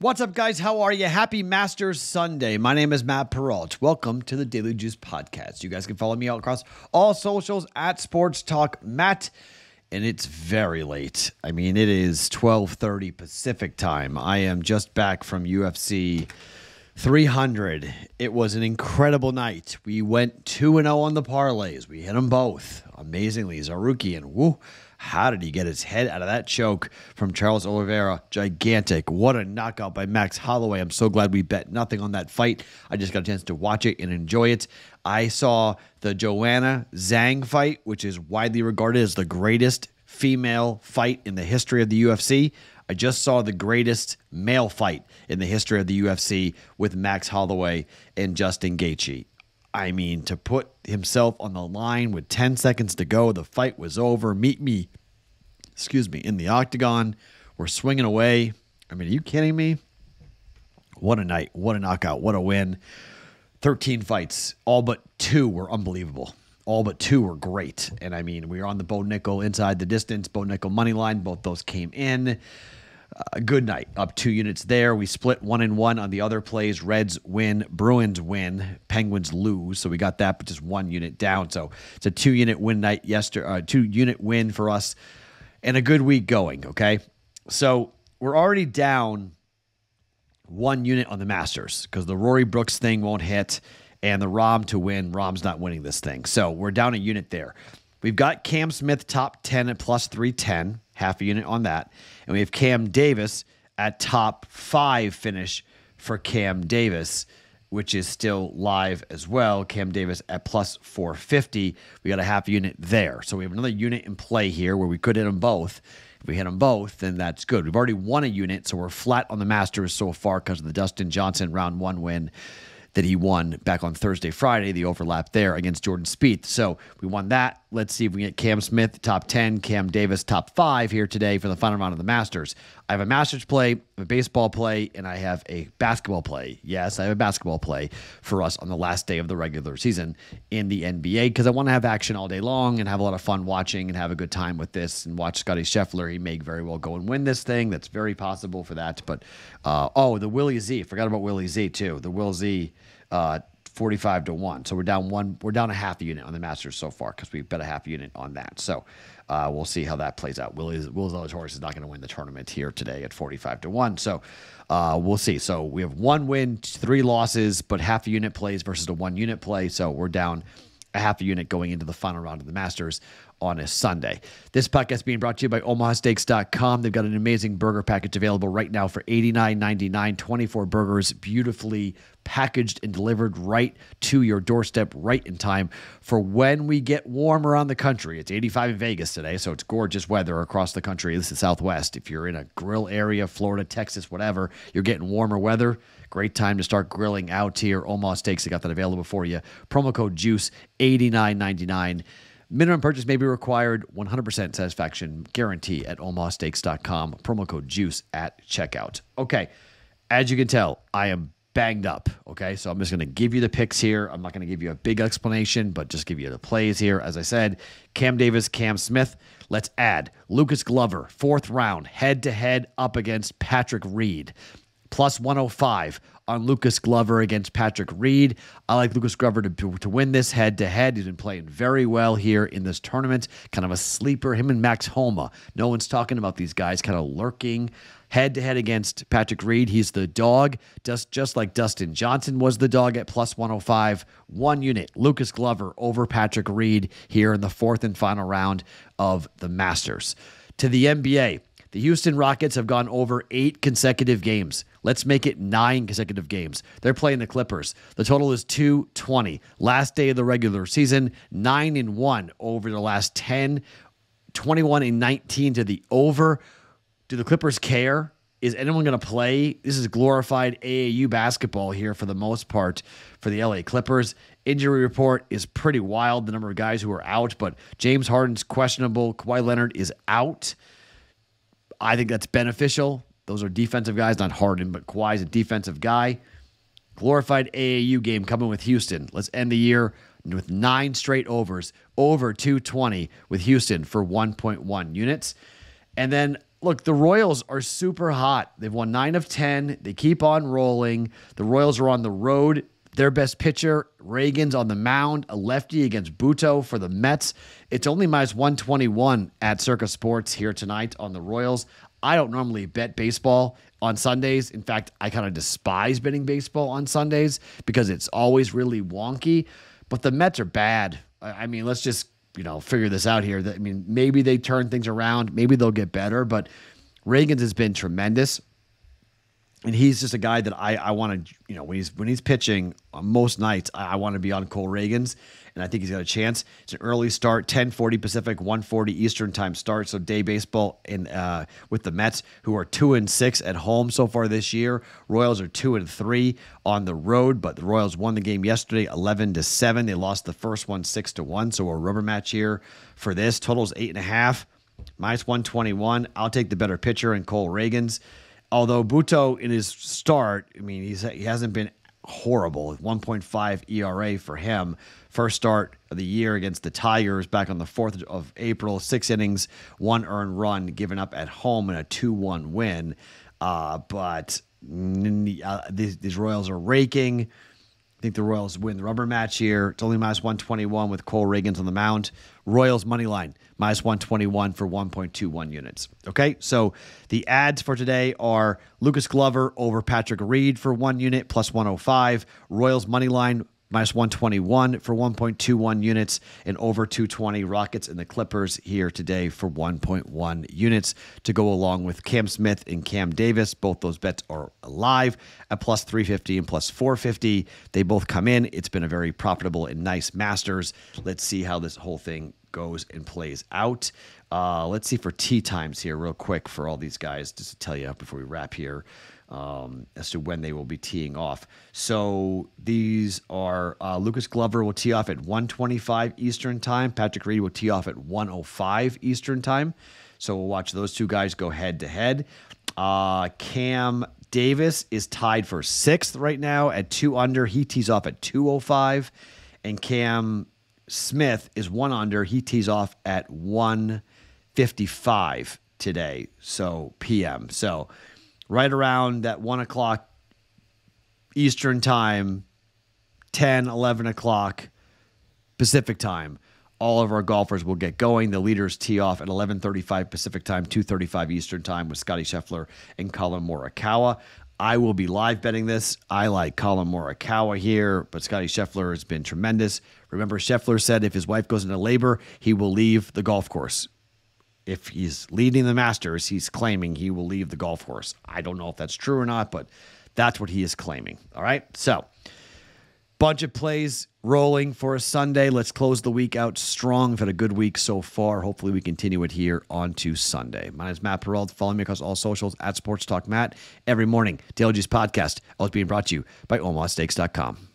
What's up, guys? How are you? Happy Masters Sunday. My name is Matt Perrault. Welcome to the Daily Juice Podcast. You guys can follow me out across all socials at Sports Talk Matt. And it's very late. I mean, it is 12:30 Pacific time. I am just back from UFC 300. It was an incredible night. We went 2-0 on the parlays. We hit them both. Amazingly, Zaruki, and woo, how did he get his head out of that choke from Charles Oliveira? Gigantic. What a knockout by Max Holloway. I'm so glad we bet nothing on that fight. I just got a chance to watch it and enjoy it. I saw the Joanna Zhang fight, which is widely regarded as the greatest female fight in the history of the UFC. I just saw the greatest male fight in the history of the UFC with Max Holloway and Justin Gaethje. I mean, to put himself on the line with 10 seconds to go, the fight was over. Meet me, in the octagon. We're swinging away. I mean, are you kidding me? What a night. What a knockout. What a win. 13 fights. All but 2 were unbelievable. All but 2 were great. And I mean, we were on the Bo Nickel inside the distance, Bo Nickel money line. Both those came in. A good night. Up 2 units there. We split 1-1 on the other plays. Reds win, Bruins win, Penguins lose. So we got that, but just 1 unit down. So it's a 2-unit win night yesterday. 2-unit win for us, and a good week going. Okay, so we're already down 1 unit on the Masters because the Rory Brooks thing won't hit, and the Rahm to win. Rahm's not winning this thing, so we're down a unit there. We've got Cam Smith top 10 at plus 310, half a unit on that. And we have Cam Davis at top 5 finish for Cam Davis, which is still live as well. Cam Davis at plus 450. We got a half a unit there. So we have another unit in play here where we could hit them both. If we hit them both, then that's good. We've already won a unit, so we're flat on the Masters so far because of the Dustin Johnson round 1 win that he won back on Thursday, Friday, the overlap there against Jordan Spieth. So we won that. Let's see if we can get Cam Smith top 10, Cam Davis top 5 here today for the final round of the Masters. I have a Masters play, a baseball play, and I have a basketball play. Yes, I have a basketball play for us on the last day of the regular season in the NBA because I want to have action all day long and have a lot of fun watching and have a good time with this and watch Scotty Scheffler. He may very well go and win this thing. That's very possible for that. But, the Willie Z. Forgot about Willie Z, too. The Will Z. 45-1. So we're down a half a unit on the Masters so far because we've bet a half a unit on that. So we'll see how that plays out. Will Zalatoris is not going to win the tournament here today at 45-1. So we'll see. So we have 1 win, 3 losses, but half a unit plays versus a 1 unit play. So we're down a half a unit going into the final round of the Masters on a Sunday. This podcast being brought to you by omahasteaks.com. They've got an amazing burger package available right now for $89.99. 24 burgers, beautifully packaged and delivered right to your doorstep right in time for when we get warm around the country. It's 85 in Vegas today, so it's gorgeous weather across the country. This is Southwest. If you're in a grill area, Florida, Texas, whatever, you're getting warmer weather. Great time to start grilling out here. Omaha Steaks, they got that available for you. Promo code JUICE, $89.99. Minimum purchase may be required. 100% satisfaction guarantee at omahasteaks.com. Promo code JUICE at checkout. Okay, as you can tell, I am banged up. Okay, so I'm just going to give you the picks here. I'm not going to give you a big explanation, but just give you the plays here. As I said, Cam Davis, Cam Smith. Let's add Lucas Glover, 4th round, head-to-head up against Patrick Reed. Plus 105 on Lucas Glover against Patrick Reed. I like Lucas Glover to win this head-to-head. He's been playing very well here in this tournament. Kind of a sleeper. Him and Max Homa. No one's talking about these guys kind of lurking head-to-head against Patrick Reed. He's the dog, just like Dustin Johnson was the dog at plus 105. 1 unit, Lucas Glover over Patrick Reed here in the 4th and final round of the Masters. To the NBA. The Houston Rockets have gone over 8 consecutive games. Let's make it 9 consecutive games. They're playing the Clippers. The total is 220. Last day of the regular season, 9-1 over the last 10, 21-19 to the over. Do the Clippers care? Is anyone going to play? This is glorified AAU basketball here for the most part for the LA Clippers. Injury report is pretty wild, the number of guys who are out, but James Harden's questionable. Kawhi Leonard is out. I think that's beneficial. Those are defensive guys, not Harden, but Kawhi's a defensive guy. Glorified AAU game coming with Houston. Let's end the year with 9 straight overs, over 220 with Houston for 1.1 units. And then look, the Royals are super hot. They've won 9 of 10. They keep on rolling. The Royals are on the road. Their best pitcher, Reagan's on the mound, a lefty against Buto for the Mets. It's only minus 121 at Circa Sports here tonight on the Royals. I don't normally bet baseball on Sundays. In fact, I kind of despise betting baseball on Sundays because it's always really wonky. But the Mets are bad. I mean, let's just, figure this out here. I mean, maybe they turn things around. Maybe they'll get better. But Reagan's has been tremendous. And he's just a guy that I want to, when he's pitching most nights, I want to be on Cole Reagan's, and I think he's got a chance. It's an early start, 10:40 Pacific, 1:40 Eastern time start. So day baseball with the Mets, who are 2-6 at home so far this year. Royals are 2-3 on the road, but the Royals won the game yesterday, 11-7. They lost the first one 6-1. So a rubber match here for this. Total's 8.5, minus 121. I'll take the better pitcher in Cole Reagan's. Although Buto in his start, I mean, he hasn't been horrible. 1.5 ERA for him. First start of the year against the Tigers back on the 4th of April. 6 innings, 1 earned run given up at home and a 2-1 win. But these Royals are raking. I think the Royals win the rubber match here. It's only minus 121 with Cole Reagan's on the mound. Royals money line, minus 121 for 1.21 units. Okay, so the ads for today are Lucas Glover over Patrick Reed for 1 unit, plus 105. Royals money line, minus 121 for 1.21 units, and over 220 Rockets and the Clippers here today for 1.1 units to go along with Cam Smith and Cam Davis. Both those bets are live at plus 350 and plus 450. They both come in. It's been a very profitable and nice Masters. Let's see how this whole thing goes and plays out. Let's see for tee times here real quick for all these guys, just to tell you before we wrap here. As to when they will be teeing off. So these are Lucas Glover will tee off at 1:25 Eastern time. Patrick Reed will tee off at 1:05 Eastern time. So we'll watch those two guys go head to head. Cam Davis is tied for 6th right now at 2 under. He tees off at 2:05. And Cam Smith is 1 under. He tees off at 1:55 today. So PM. So right around that 1 o'clock Eastern time, 10, 11 o'clock Pacific time, all of our golfers will get going. The leaders tee off at 11:35 Pacific time, 2:35 Eastern time with Scotty Scheffler and Colin Morikawa. I will be live betting this. I like Colin Morikawa here, but Scotty Scheffler has been tremendous. Remember, Scheffler said if his wife goes into labor, he will leave the golf course. If he's leading the Masters, he's claiming he will leave the golf course. I don't know if that's true or not, but that's what he is claiming. All right, so bunch of plays rolling for a Sunday. Let's close the week out strong. We've had a good week so far. Hopefully we continue it here on to Sunday. My name is Matt Perrault. Follow me across all socials at Sports Talk Matt. Every morning, Daily Juice Podcast, always being brought to you by OmahaSteaks.com.